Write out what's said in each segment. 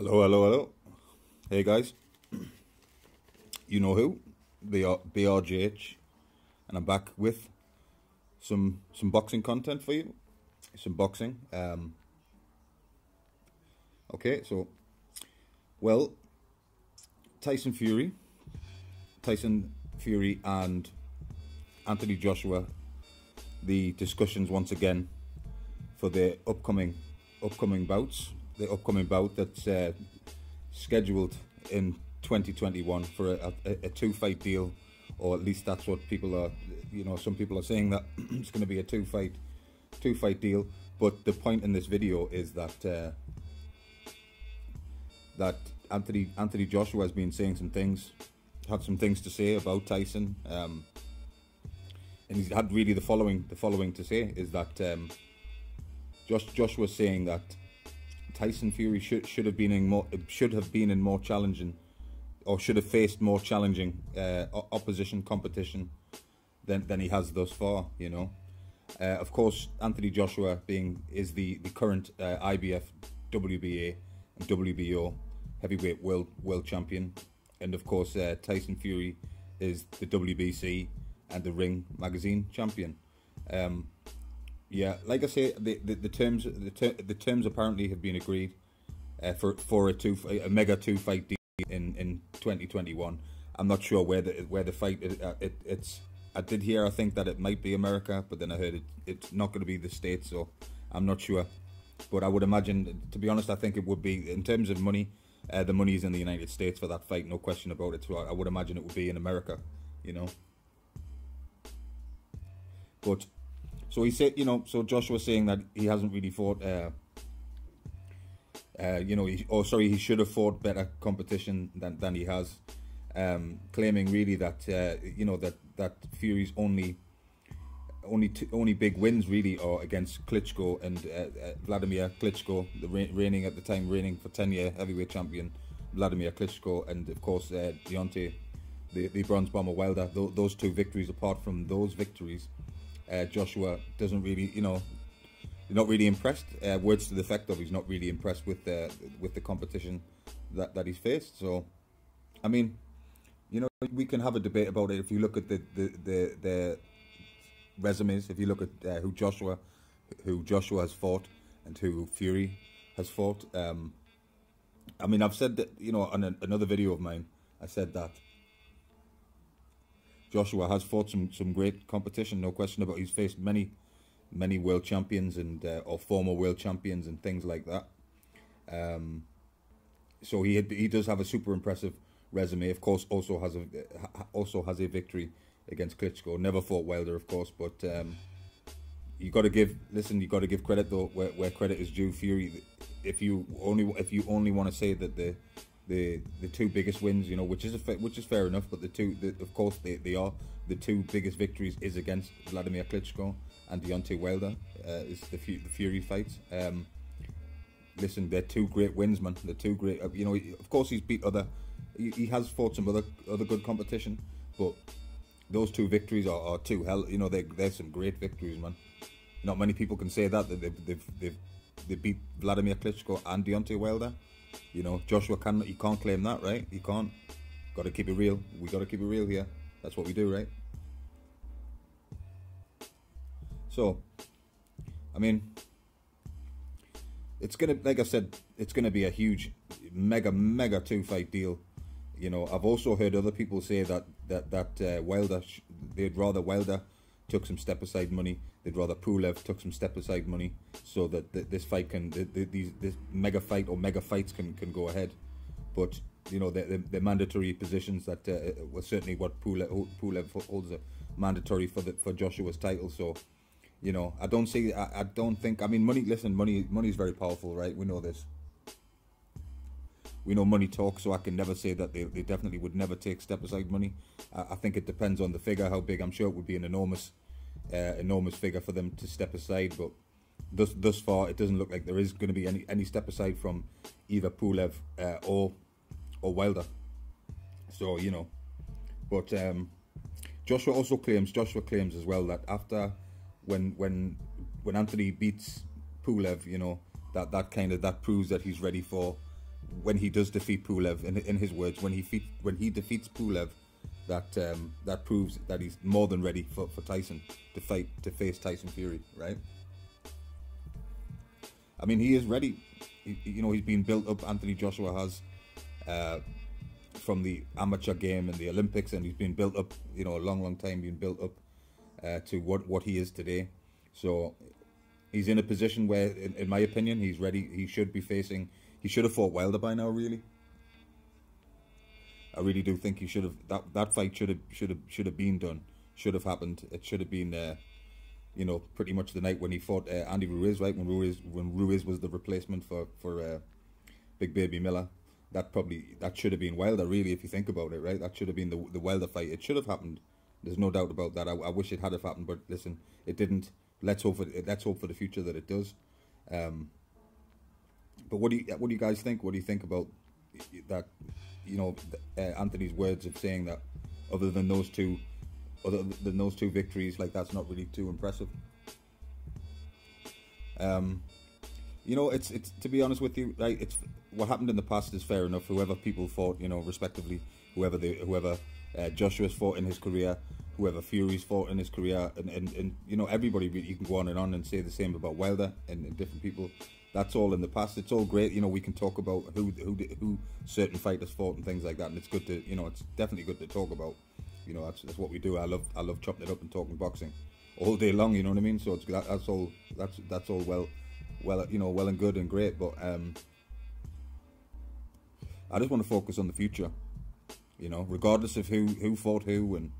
Hello, hello, hello. Hey guys, you know who? BRJH, and I'm back with some boxing content for you. Some boxing. Okay, so well, Tyson Fury and Anthony Joshua. The discussions once again for the upcoming bouts. The upcoming bout that's scheduled in 2021 for a two-fight deal, or at least that's what people are. You know, some people are saying that it's going to be a two-fight deal. But the point in this video is that that Anthony Joshua has been saying some things, had some things to say about Tyson, and he's had really the following to say is that Joshua saying that Tyson Fury should have been in more challenging, or should have faced more challenging opposition competition than he has thus far. You know, of course, Anthony Joshua is the current IBF, WBA, and WBO heavyweight world champion, and of course Tyson Fury is the WBC and the Ring Magazine champion. Yeah, like I say, the terms apparently have been agreed for a mega two-fight deal in 2021. I'm not sure where the fight it's. I did hear, I think, that it might be America, but then I heard it's not going to be the States, so I'm not sure. But I would imagine, to be honest, I think it would be, in terms of money, the money is in the United States for that fight, no question about it. So I would imagine it would be in America, you know. But so he said, you know, so Joshua's saying that he hasn't really fought, you know, he should have fought better competition than he has, claiming really that, you know, that Fury's only big wins really are against Klitschko and Vladimir Klitschko, the reigning for 10-year heavyweight champion Vladimir Klitschko, and of course Deontay, the Bronze Bomber Wilder. Those two victories. Apart from those victories, Joshua doesn't really, you know, not really impressed. Words to the effect of he's not really impressed with the competition that he's faced. So, I mean, you know, we can have a debate about it. If you look at the resumes, if you look at who Joshua has fought and who Fury has fought. I mean, I've said that, you know, on another video of mine, I said that Joshua has fought some great competition, no question about it. He's faced many world champions and or former world champions and things like that. So he does have a super impressive resume. Of course, also has a victory against Klitschko. Never fought Wilder, of course, but you got to give credit though where credit is due. Fury, if you only want to say that the two biggest wins, you know, which is fair enough, but of course they are the two biggest victories is against Vladimir Klitschko and Deontay Wilder, is the Fury fights. Listen, they're two great wins, man. They're two great. You know, of course he's beat he has fought some other good competition, but those two victories are two hell. You know, they're some great victories, man. Not many people can say that they beat Vladimir Klitschko and Deontay Wilder. You know, Joshua he can't claim that, right? He can't. Got to keep it real. We got to keep it real here. That's what we do, right? So, I mean, it's gonna, like I said, it's gonna be a huge, mega two-fight deal. You know, I've also heard other people say that Wilder, they'd rather Wilder took some step-aside money. They'd rather Pulev took some step-aside money, so that this fight this mega fight or mega fights can go ahead. But you know, the mandatory positions that was certainly what Pulev holds a mandatory for Joshua's title. So, you know, I don't think. I mean, money. Listen, money is very powerful, right? We know this. We know money talks, so I can never say that they definitely would never take step-aside money. I think it depends on the figure, how big. I'm sure it would be an enormous figure for them to step aside, but thus far it doesn't look like there is going to be any step aside from either Pulev or Wilder. So, you know, but Joshua claims as well that after when Anthony beats Pulev, you know, that proves that he's ready for when he does defeat Pulev, in his words, when he defeats Pulev, that proves that he's more than ready for Tyson to face Tyson Fury, right? I mean, he is ready. He's been built up. Anthony Joshua has, from the amateur game and the Olympics, and he's been built up. A long time being built up to what he is today. So he's in a position where, in my opinion, he's ready. He should be facing. He should have fought Wilder by now. Really, I really do think he should have. That fight should have been done. Should have happened. It should have been. Pretty much the night when he fought Andy Ruiz, right? When Ruiz was the replacement for Big Baby Miller. That should have been Wilder, really, if you think about it, right? That should have been the Wilder fight. It should have happened. There's no doubt about that. I wish it had have happened, but listen, it didn't. Let's hope for the future that it does. But what do you guys think? What do you think about that? Anthony's words of saying that other than those two victories, like, that's not really too impressive. It's to be honest with you, right? It's what happened in the past is fair enough. Whoever people fought, respectively, whoever Joshua's fought in his career, whoever Fury's fought in his career, and everybody. You can go on and say the same about Wilder and different people. That's all in the past. It's all great. We can talk about who certain fighters fought and things like that, and it's good to it's definitely good to talk about. That's what we do. I love chopping it up and talking boxing all day long. You know what I mean? So that's all well and good and great. But I just want to focus on the future. Regardless of who fought who and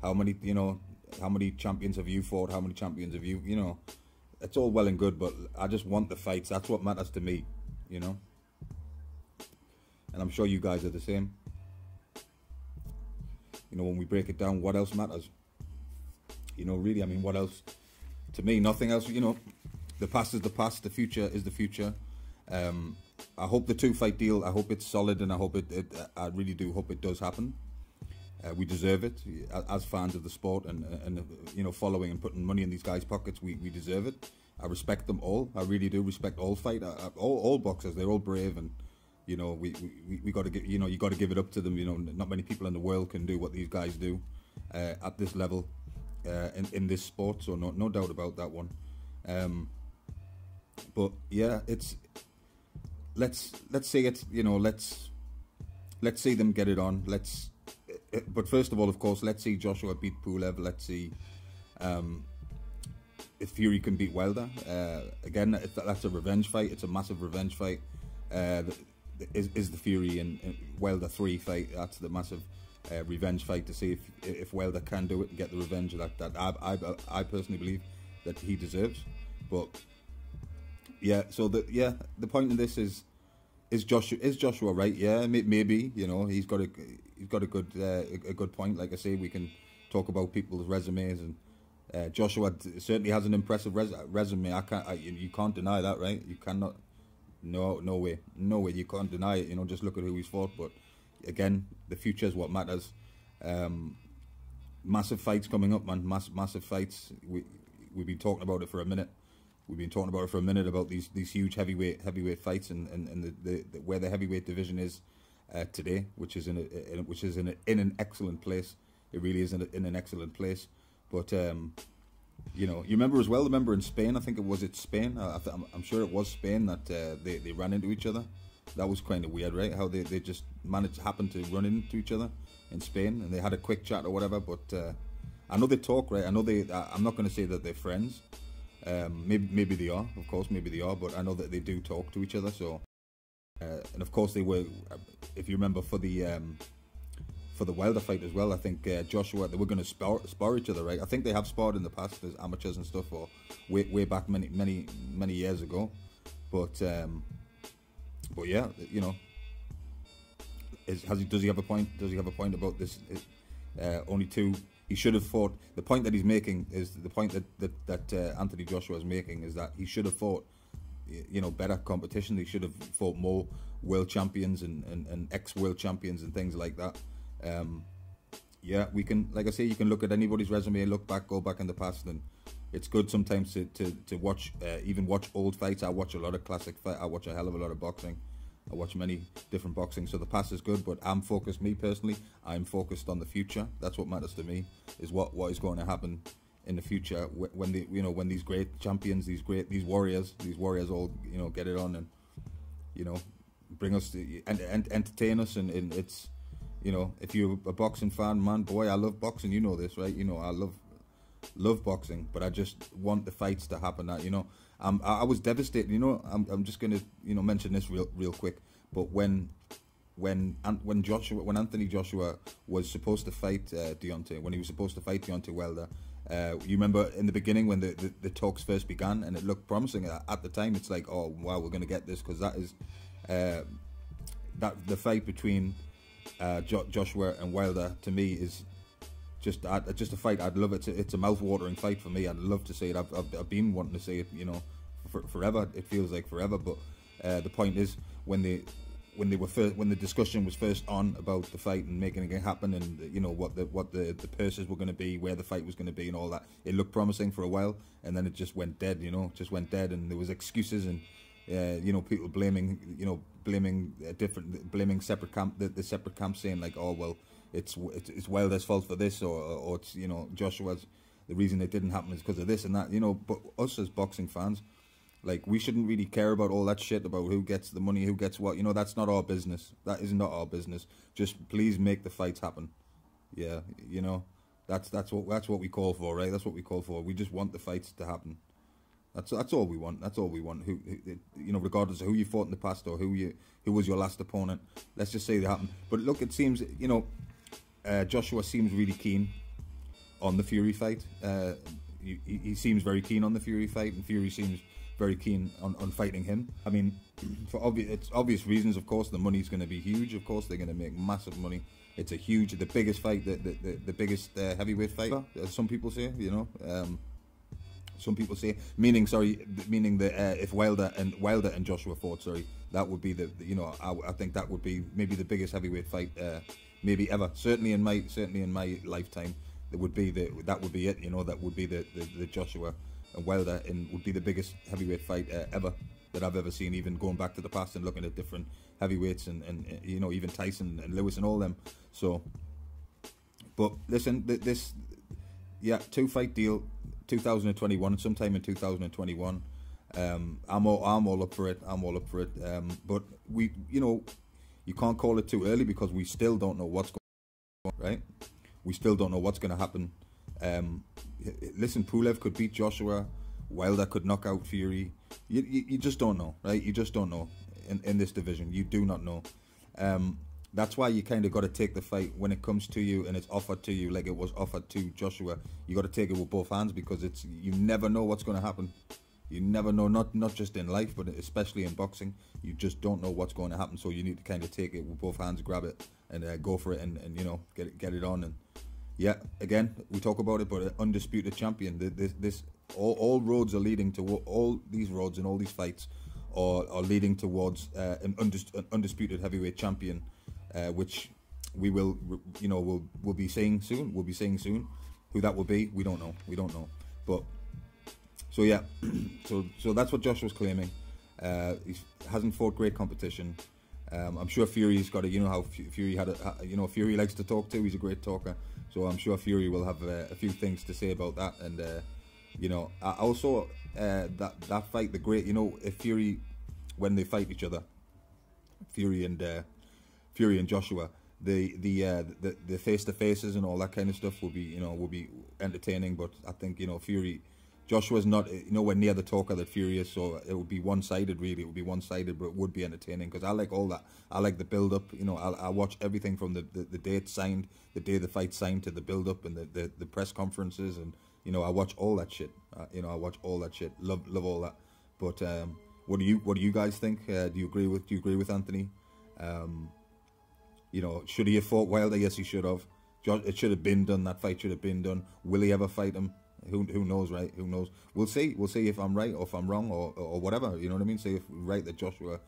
how many champions have you fought, how many champions have you. It's all well and good, but I just want the fights. That's what matters to me. And I'm sure you guys are the same. When we break it down, what else matters? Really, I mean, what else? To me, nothing else. The past is the past. The future is the future. I hope the 2-fight deal, I hope it's solid, and I hope I really do hope it does happen. We deserve it as fans of the sport, and following and putting money in these guys' pockets. We deserve it. I respect them all. I really do respect all all boxers. They're all brave, and we got to get you got to give it up to them. Not many people in the world can do what these guys do at this level in this sport. So no doubt about that one. But yeah, let's see it. Let's see them get it on. But first of all, of course, let's see Joshua beat Pulev. Let's see if Fury can beat Wilder. Again, that's a revenge fight. It's a massive revenge fight. Is the Fury and Wilder 3 fight? That's the massive revenge fight to see if Wilder can do it and get the revenge that I personally believe that he deserves. But yeah, so the point in this is Joshua right? Yeah, maybe he's got a good point. Like I say, we can talk about people's resumes, and Joshua certainly has an impressive resume. You can't deny that, right? You cannot. No way. You can't deny it. Just look at who he's fought. But again, the future is what matters. Massive fights coming up, man. Massive fights. We've been talking about it for a minute. About these huge heavyweight fights and the where the heavyweight division is today, which is in an excellent place. It really is in an excellent place. But you remember in Spain, I think it's Spain. I'm sure it was Spain that they ran into each other. That was kind of weird, right? How they just happened to run into each other in Spain, and they had a quick chat or whatever. But I know they talk, right? I know I'm not going to say that they're friends. Maybe they are, of course, maybe they are, but I know that they do talk to each other. So, and of course they were. If you remember, for the Wilder fight as well, I think Joshua, they were going to spar each other, right? I think they have sparred in the past as amateurs and stuff, or way back many years ago. But yeah, does he have a point? Does he have a point about this? Only two. He should have fought. The point that he's making is the point that Anthony Joshua is making is that he should have fought, better competition. He should have fought more world champions and ex-world champions and things like that. Yeah, we can, like I say, you can look at anybody's resume, go back in the past, and it's good sometimes to watch, even watch old fights. I watch a lot of classic fight. I watch a hell of a lot of boxing. I watch many different boxing. So the past is good, but I'm focused. Me personally, I'm focused on the future. That's what matters to me. Is what is going to happen in the future when when these great champions, these warriors all get it on and bring us to, and entertain us, and it's if you're a boxing fan, man, boy, I love boxing. You know this, right? I love boxing, but I just want the fights to happen. I was devastated. I'm just gonna mention this real quick. But when Anthony Joshua was supposed to fight Deontay, when he was supposed to fight Deontay Wilder, you remember in the beginning when the talks first began, and it looked promising at the time. It's like, oh wow, we're gonna get this, because that is that the fight between Joshua and Wilder, to me, is just a fight. I'd love it. It's a mouth-watering fight for me. I'd love to see it. I've been wanting to see it, forever. It feels like forever. But the point is, when the discussion was first on about the fight and making it happen, and what the purses were going to be, where the fight was going to be, and all that, it looked promising for a while, and then it just went dead. Just went dead, and there was excuses and people blaming separate camp, the separate camp, saying like, oh well, it's Wilder's fault for this, or it's Joshua's, the reason it didn't happen is because of this and that. But us as boxing fans, like, we shouldn't really care about all that shit about who gets the money, who gets what. That's not our business. That is not our business. Just please make the fights happen. Yeah, that's what we call for, right? That's what we call for. We just want the fights to happen. That's all we want. That's all we want. Who regardless of who you fought in the past or who was your last opponent. Let's just say that happened. But look, it seems Joshua seems really keen on the Fury fight. He seems very keen on the Fury fight, and Fury seems very keen on fighting him. I mean, for obvious reasons, of course. The money's going to be huge. Of course, they're going to make massive money. It's the biggest fight, the biggest heavyweight fight, as some people say. Some people say, meaning that if Wilder and Joshua fought, that would be I think that would be maybe the biggest heavyweight fight, maybe ever. Certainly in my lifetime, that would be it. That would be the Joshua and Wilder, and would be the biggest heavyweight fight ever that I've ever seen. Even going back to the past and looking at different heavyweights and even Tyson and Lewis and all them. So, but listen, this 2-fight deal. 2021, sometime in 2021. I'm all up for it. But you can't call it too early, because we still don't know what's going on, right? We still don't know what's going to happen. Listen, Pulev could beat Joshua. Wilder could knock out Fury. You just don't know, right? You just don't know in this division. You do not know. That's why you kind of got to take the fight when it comes to you and it's offered to you, like it was offered to Joshua. You got to take it with both hands, because you never know what's going to happen. You never know, not just in life, but especially in boxing. You just don't know what's going to happen, so you need to kind of take it with both hands, grab it, and go for it, and get it on. And yeah, again, we talk about it, but an undisputed champion. All roads are leading to all these roads, and all these fights are leading towards an undisputed heavyweight champion. Which we will be seeing soon. We'll be seeing soon who that will be. We don't know. But so yeah, so that's what Joshua's claiming. He hasn't fought great competition. I'm sure Fury's got how Fury had Fury likes to talk too. He's a great talker. So I'm sure Fury will have a few things to say about that. And I also that fight, if Fury, when they fight each other, Fury and Joshua, the face to faces and all that kind of stuff will be entertaining. But I think Joshua's not nowhere near the talker that Fury is, so it would be one-sided. Really, it would be one-sided, but it would be entertaining, because I like all that. I like the build-up. I watch everything from the day it's signed, the day the fight's signed, to the build-up and the press conferences, and I watch all that shit. I watch all that shit. Love all that. But what do you guys think? Do you agree with Anthony? Should he have fought Wilder? Yes, he should have. It should have been done. That fight should have been done. Will he ever fight him? Who knows, right? Who knows? We'll see. We'll see if I'm right or if I'm wrong or whatever. You know what I mean? Say if we're right that Joshua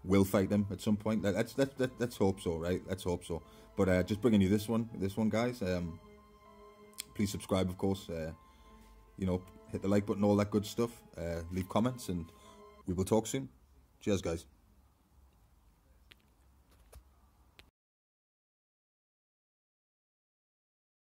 will fight him at some point. Let's hope so, right? Let's hope so. But just bringing you this one, guys. Please subscribe, of course. Hit the like button, all that good stuff. Leave comments, and we will talk soon. Cheers, guys.